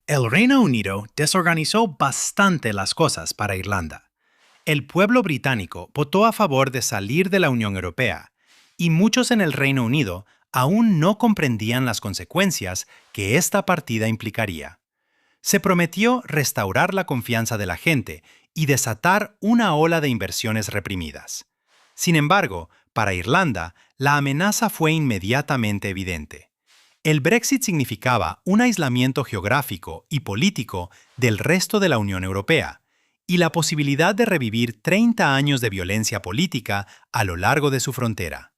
El Reino Unido desorganizó bastante las cosas para Irlanda. El pueblo británico votó a favor de salir de la Unión Europea, y muchos en el Reino Unido aún no comprendían las consecuencias que esta partida implicaría. Se prometió restaurar la confianza de la gente y desatar una ola de inversiones reprimidas. Sin embargo, para Irlanda, la amenaza fue inmediatamente evidente. El Brexit significaba un aislamiento geográfico y político del resto de la Unión Europea y la posibilidad de revivir 30 años de violencia política a lo largo de su frontera.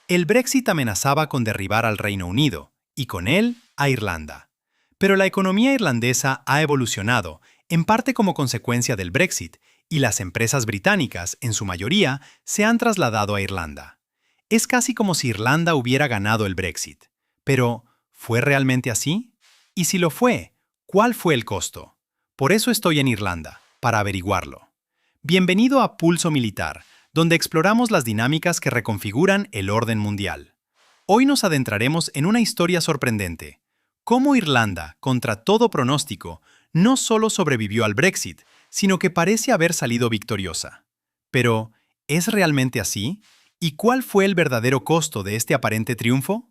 El Brexit amenazaba con derribar al Reino Unido y con él a Irlanda. Pero la economía irlandesa ha evolucionado, en parte como consecuencia del Brexit, y las empresas británicas, en su mayoría, se han trasladado a Irlanda. Es casi como si Irlanda hubiera ganado el Brexit. Pero, ¿fue realmente así? Y si lo fue, ¿cuál fue el costo? Por eso estoy en Irlanda, para averiguarlo. Bienvenido a Pulso Militar, donde exploramos las dinámicas que reconfiguran el orden mundial. Hoy nos adentraremos en una historia sorprendente. Cómo Irlanda, contra todo pronóstico, no solo sobrevivió al Brexit, sino que parece haber salido victoriosa. Pero, ¿es realmente así? ¿Y cuál fue el verdadero costo de este aparente triunfo?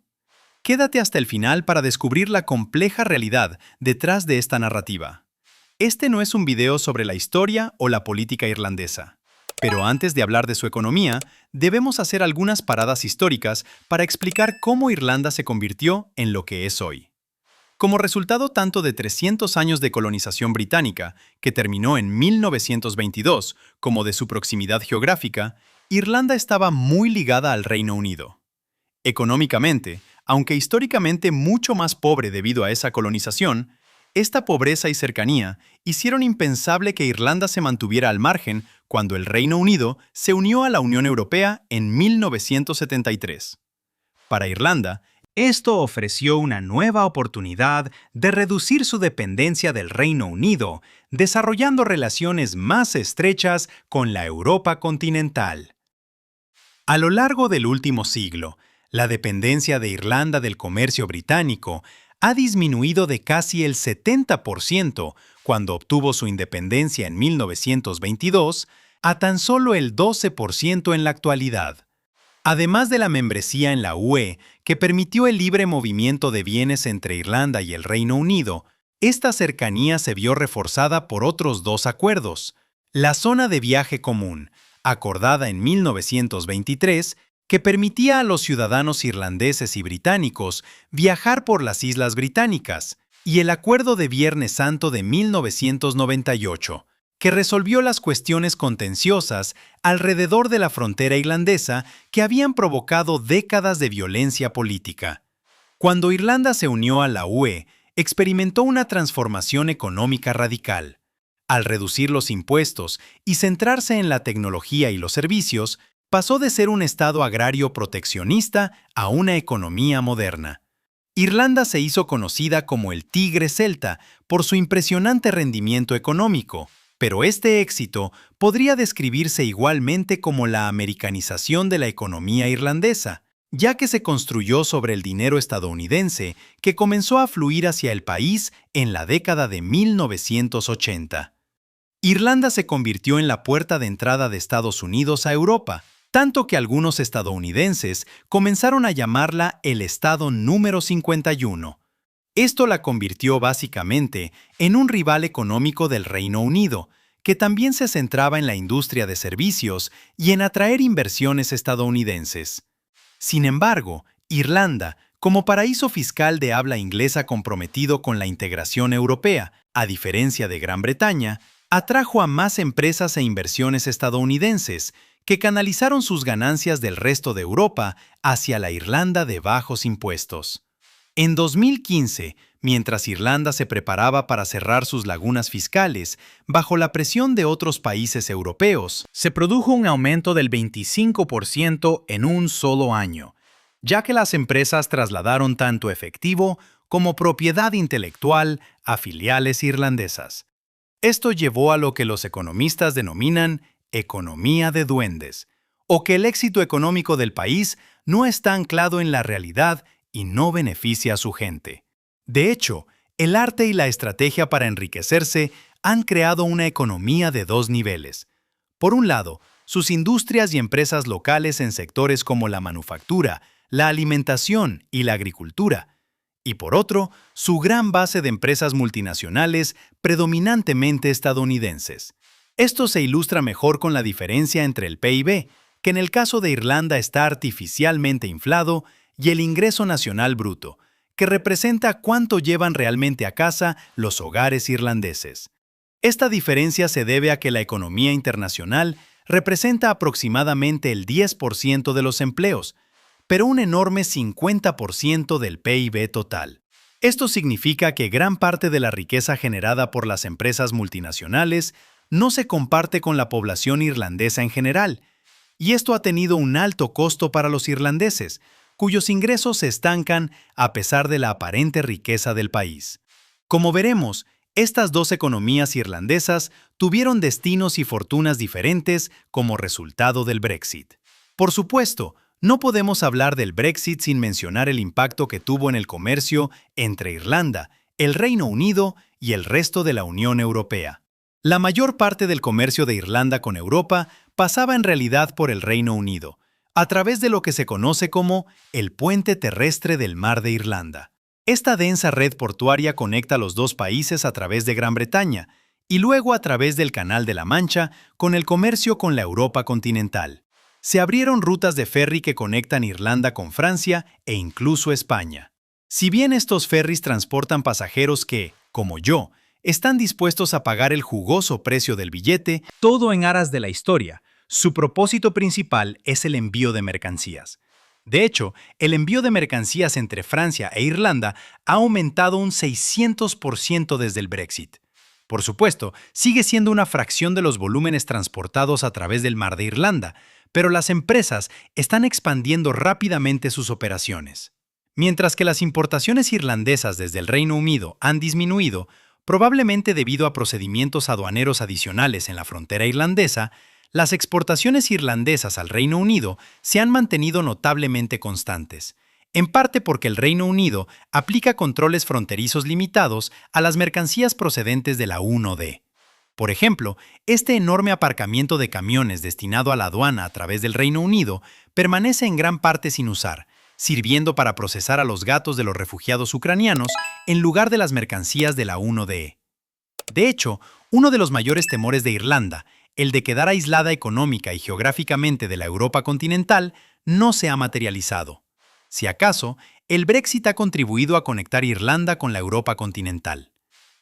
Quédate hasta el final para descubrir la compleja realidad detrás de esta narrativa. Este no es un video sobre la historia o la política irlandesa. Pero antes de hablar de su economía, debemos hacer algunas paradas históricas para explicar cómo Irlanda se convirtió en lo que es hoy. Como resultado tanto de 300 años de colonización británica, que terminó en 1922, como de su proximidad geográfica, Irlanda estaba muy ligada al Reino Unido. Económicamente, aunque históricamente mucho más pobre debido a esa colonización, esta pobreza y cercanía hicieron impensable que Irlanda se mantuviera al margen cuando el Reino Unido se unió a la Unión Europea en 1973. Para Irlanda, esto ofreció una nueva oportunidad de reducir su dependencia del Reino Unido, desarrollando relaciones más estrechas con la Europa continental. A lo largo del último siglo, la dependencia de Irlanda del comercio británico ha disminuido de casi el 70% cuando obtuvo su independencia en 1922 a tan solo el 12% en la actualidad. Además de la membresía en la UE, que permitió el libre movimiento de bienes entre Irlanda y el Reino Unido, esta cercanía se vio reforzada por otros dos acuerdos. La Zona de Viaje Común, acordada en 1923, que permitía a los ciudadanos irlandeses y británicos viajar por las Islas Británicas, y el Acuerdo de Viernes Santo de 1998, que resolvió las cuestiones contenciosas alrededor de la frontera irlandesa que habían provocado décadas de violencia política. Cuando Irlanda se unió a la UE, experimentó una transformación económica radical. Al reducir los impuestos y centrarse en la tecnología y los servicios, pasó de ser un estado agrario proteccionista a una economía moderna. Irlanda se hizo conocida como el Tigre Celta por su impresionante rendimiento económico, pero este éxito podría describirse igualmente como la americanización de la economía irlandesa, ya que se construyó sobre el dinero estadounidense que comenzó a fluir hacia el país en la década de 1980. Irlanda se convirtió en la puerta de entrada de Estados Unidos a Europa, tanto que algunos estadounidenses comenzaron a llamarla el Estado número 51. Esto la convirtió básicamente en un rival económico del Reino Unido, que también se centraba en la industria de servicios y en atraer inversiones estadounidenses. Sin embargo, Irlanda, como paraíso fiscal de habla inglesa comprometido con la integración europea, a diferencia de Gran Bretaña, atrajo a más empresas e inversiones estadounidenses, que canalizaron sus ganancias del resto de Europa hacia la Irlanda de bajos impuestos. En 2015, mientras Irlanda se preparaba para cerrar sus lagunas fiscales, bajo la presión de otros países europeos, se produjo un aumento del 25% en un solo año, ya que las empresas trasladaron tanto efectivo como propiedad intelectual a filiales irlandesas. Esto llevó a lo que los economistas denominan economía de duendes, o que el éxito económico del país no está anclado en la realidad y no beneficia a su gente. De hecho, el arte y la estrategia para enriquecerse han creado una economía de dos niveles. Por un lado, sus industrias y empresas locales en sectores como la manufactura, la alimentación y la agricultura, y por otro, su gran base de empresas multinacionales predominantemente estadounidenses. Esto se ilustra mejor con la diferencia entre el PIB, que en el caso de Irlanda está artificialmente inflado, y el ingreso nacional bruto, que representa cuánto llevan realmente a casa los hogares irlandeses. Esta diferencia se debe a que la economía internacional representa aproximadamente el 10% de los empleos, pero un enorme 50% del PIB total. Esto significa que gran parte de la riqueza generada por las empresas multinacionales no se comparte con la población irlandesa en general, y esto ha tenido un alto costo para los irlandeses, cuyos ingresos se estancan a pesar de la aparente riqueza del país. Como veremos, estas dos economías irlandesas tuvieron destinos y fortunas diferentes como resultado del Brexit. Por supuesto, no podemos hablar del Brexit sin mencionar el impacto que tuvo en el comercio entre Irlanda, el Reino Unido y el resto de la Unión Europea. La mayor parte del comercio de Irlanda con Europa pasaba en realidad por el Reino Unido, a través de lo que se conoce como el Puente Terrestre del Mar de Irlanda. Esta densa red portuaria conecta los dos países a través de Gran Bretaña y luego a través del Canal de la Mancha con el comercio con la Europa continental. Se abrieron rutas de ferry que conectan Irlanda con Francia e incluso España. Si bien estos ferries transportan pasajeros que, como yo, están dispuestos a pagar el jugoso precio del billete, todo en aras de la historia, su propósito principal es el envío de mercancías. De hecho, el envío de mercancías entre Francia e Irlanda ha aumentado un 600% desde el Brexit. Por supuesto, sigue siendo una fracción de los volúmenes transportados a través del Mar de Irlanda, pero las empresas están expandiendo rápidamente sus operaciones. Mientras que las importaciones irlandesas desde el Reino Unido han disminuido, probablemente debido a procedimientos aduaneros adicionales en la frontera irlandesa, las exportaciones irlandesas al Reino Unido se han mantenido notablemente constantes, en parte porque el Reino Unido aplica controles fronterizos limitados a las mercancías procedentes de la 1D. Por ejemplo, este enorme aparcamiento de camiones destinado a la aduana a través del Reino Unido permanece en gran parte sin usar, sirviendo para procesar a los gatos de los refugiados ucranianos en lugar de las mercancías de la 1DE. De hecho, uno de los mayores temores de Irlanda, el de quedar aislada económica y geográficamente de la Europa continental, no se ha materializado. Si acaso, el Brexit ha contribuido a conectar Irlanda con la Europa continental.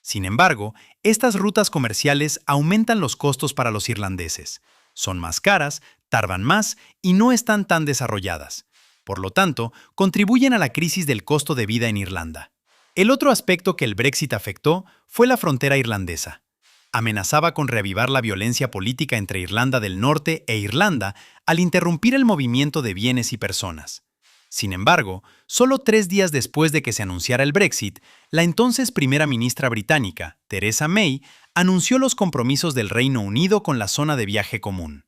Sin embargo, estas rutas comerciales aumentan los costos para los irlandeses. Son más caras, tardan más y no están tan desarrolladas. Por lo tanto, contribuyen a la crisis del costo de vida en Irlanda. El otro aspecto que el Brexit afectó fue la frontera irlandesa. Amenazaba con reavivar la violencia política entre Irlanda del Norte e Irlanda al interrumpir el movimiento de bienes y personas. Sin embargo, solo 3 días después de que se anunciara el Brexit, la entonces primera ministra británica, Theresa May, anunció los compromisos del Reino Unido con la zona de viaje común.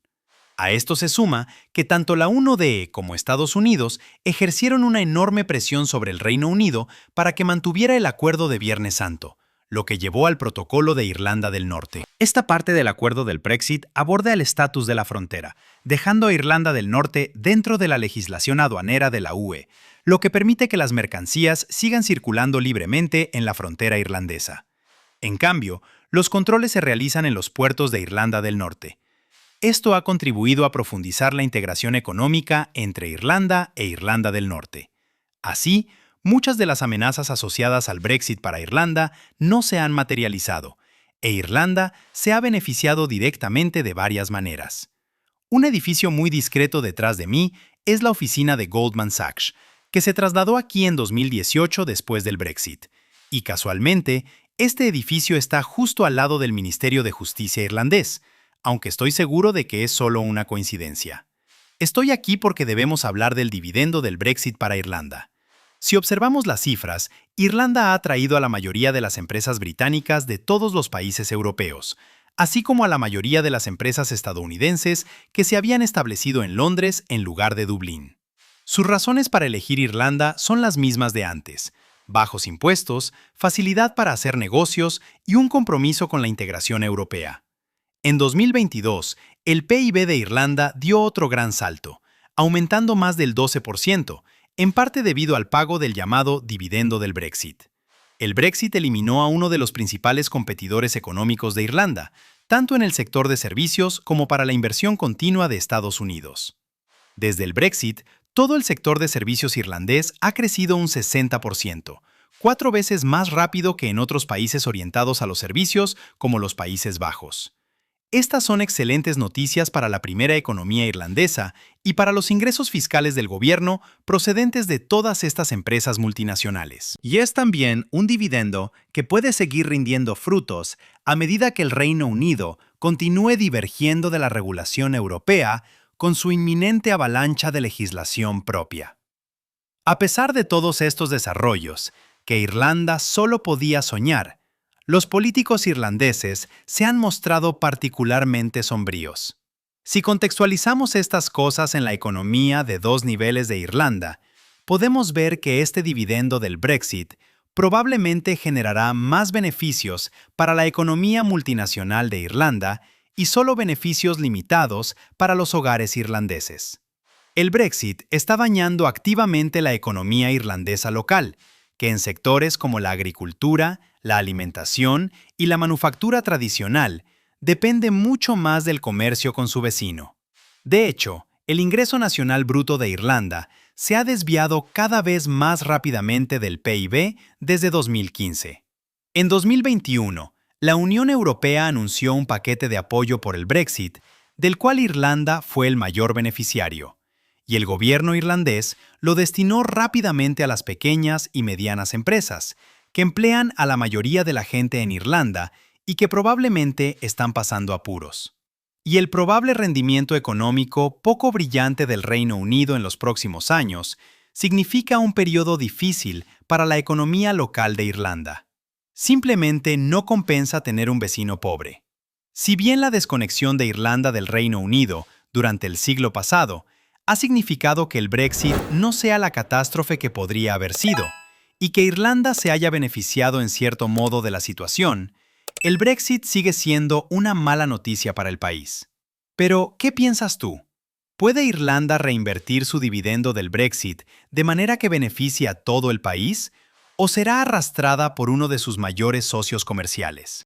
A esto se suma que tanto la 1DE como Estados Unidos ejercieron una enorme presión sobre el Reino Unido para que mantuviera el acuerdo de Viernes Santo, lo que llevó al Protocolo de Irlanda del Norte. Esta parte del acuerdo del Brexit aborda el estatus de la frontera, dejando a Irlanda del Norte dentro de la legislación aduanera de la UE, lo que permite que las mercancías sigan circulando libremente en la frontera irlandesa. En cambio, los controles se realizan en los puertos de Irlanda del Norte. Esto ha contribuido a profundizar la integración económica entre Irlanda e Irlanda del Norte. Así, muchas de las amenazas asociadas al Brexit para Irlanda no se han materializado, e Irlanda se ha beneficiado directamente de varias maneras. Un edificio muy discreto detrás de mí es la oficina de Goldman Sachs, que se trasladó aquí en 2018 después del Brexit. Y casualmente, este edificio está justo al lado del Ministerio de Justicia irlandés, aunque estoy seguro de que es solo una coincidencia. Estoy aquí porque debemos hablar del dividendo del Brexit para Irlanda. Si observamos las cifras, Irlanda ha atraído a la mayoría de las empresas británicas de todos los países europeos, así como a la mayoría de las empresas estadounidenses que se habían establecido en Londres en lugar de Dublín. Sus razones para elegir Irlanda son las mismas de antes: bajos impuestos, facilidad para hacer negocios y un compromiso con la integración europea. En 2022, el PIB de Irlanda dio otro gran salto, aumentando más del 12%, en parte debido al pago del llamado dividendo del Brexit. El Brexit eliminó a uno de los principales competidores económicos de Irlanda, tanto en el sector de servicios como para la inversión continua de Estados Unidos. Desde el Brexit, todo el sector de servicios irlandés ha crecido un 60%, 4 veces más rápido que en otros países orientados a los servicios como los Países Bajos. Estas son excelentes noticias para la primera economía irlandesa y para los ingresos fiscales del gobierno procedentes de todas estas empresas multinacionales. Y es también un dividendo que puede seguir rindiendo frutos a medida que el Reino Unido continúe divergiendo de la regulación europea con su inminente avalancha de legislación propia. A pesar de todos estos desarrollos, que Irlanda solo podía soñar, los políticos irlandeses se han mostrado particularmente sombríos. Si contextualizamos estas cosas en la economía de dos niveles de Irlanda, podemos ver que este dividendo del Brexit probablemente generará más beneficios para la economía multinacional de Irlanda y solo beneficios limitados para los hogares irlandeses. El Brexit está dañando activamente la economía irlandesa local, que en sectores como la agricultura, la alimentación y la manufactura tradicional depende mucho más del comercio con su vecino. De hecho, el ingreso nacional bruto de Irlanda se ha desviado cada vez más rápidamente del PIB desde 2015. En 2021, la Unión Europea anunció un paquete de apoyo por el Brexit, del cual Irlanda fue el mayor beneficiario, y el gobierno irlandés lo destinó rápidamente a las pequeñas y medianas empresas, que emplean a la mayoría de la gente en Irlanda y que probablemente están pasando apuros. Y el probable rendimiento económico poco brillante del Reino Unido en los próximos años significa un periodo difícil para la economía local de Irlanda. Simplemente no compensa tener un vecino pobre. Si bien la desconexión de Irlanda del Reino Unido durante el siglo pasado ha significado que el Brexit no sea la catástrofe que podría haber sido, y que Irlanda se haya beneficiado en cierto modo de la situación, el Brexit sigue siendo una mala noticia para el país. Pero, ¿qué piensas tú? ¿Puede Irlanda reinvertir su dividendo del Brexit de manera que beneficie a todo el país? ¿O será arrastrada por uno de sus mayores socios comerciales?